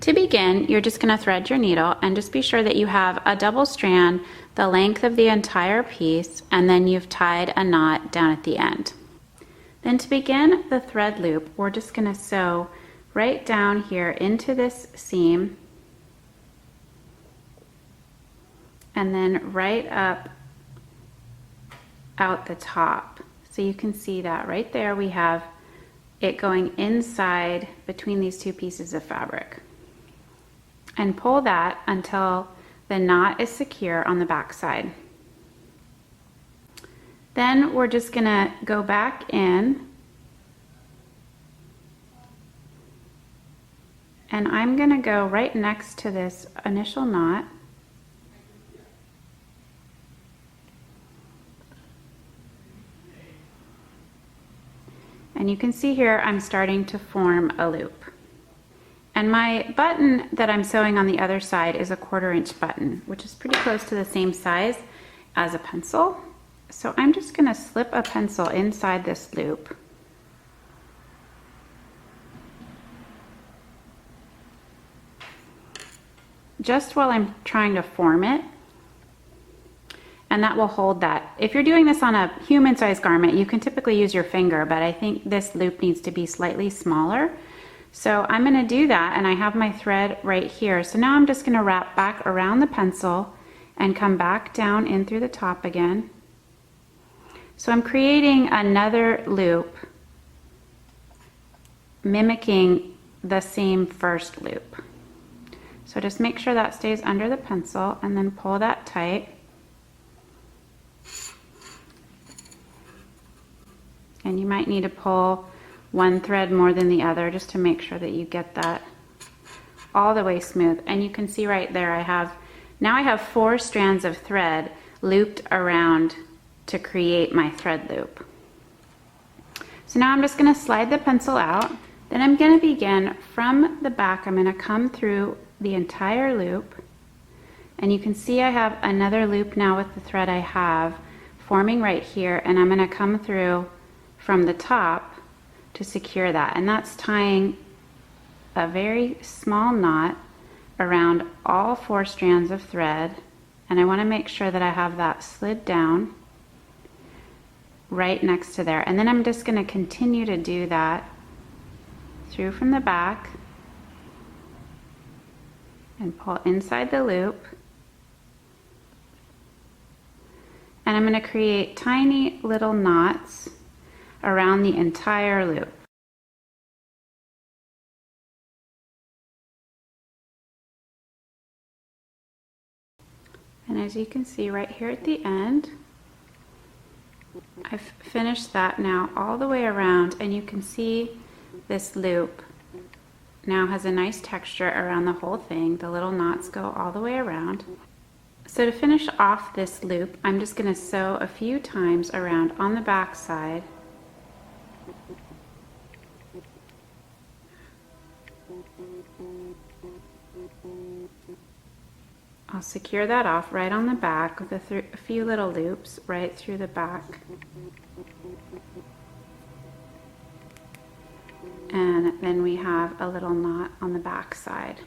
To begin, you're just going to thread your needle and just be sure that you have a double strand the length of the entire piece, and then you've tied a knot down at the end. Then to begin the thread loop, we're just going to sew right down here into this seam and then right up out the top. So you can see that right there we have it going inside between these two pieces of fabric. And pull that until the knot is secure on the back side. Then we're just gonna go back in and I'm gonna go right next to this initial knot and you can see here I'm starting to form a loop. And my button that I'm sewing on the other side is a 1/4 inch button, which is pretty close to the same size as a pencil. So I'm just gonna slip a pencil inside this loop. Just while I'm trying to form it. And that will hold that. If you're doing this on a human-sized garment, you can typically use your finger, but I think this loop needs to be slightly smaller. So I'm going to do that, and I have my thread right here. So now I'm just going to wrap back around the pencil and come back down in through the top again. So I'm creating another loop mimicking the same first loop. So just make sure that stays under the pencil and then pull that tight. And you might need to pull one thread more than the other just to make sure that you get that all the way smooth. And you can see right there I have 4 strands of thread looped around to create my thread loop. So now I'm just going to slide the pencil out. Then I'm going to begin from the back. I'm going to come through the entire loop, and you can see I have another loop now with the thread I have forming right here, and I'm going to come through from the top to secure that, and that's tying a very small knot around all 4 strands of thread, and I want to make sure that I have that slid down right next to there. And then I'm just going to continue to do that through from the back and pull inside the loop, and I'm going to create tiny little knots around the entire loop. And as you can see right here at the end, I've finished that now all the way around, and you can see this loop now has a nice texture around the whole thing. The little knots go all the way around. So to finish off this loop, I'm just going to sew a few times around on the back side. I'll secure that off right on the back with a few little loops right through the back. And then we have a little knot on the back side.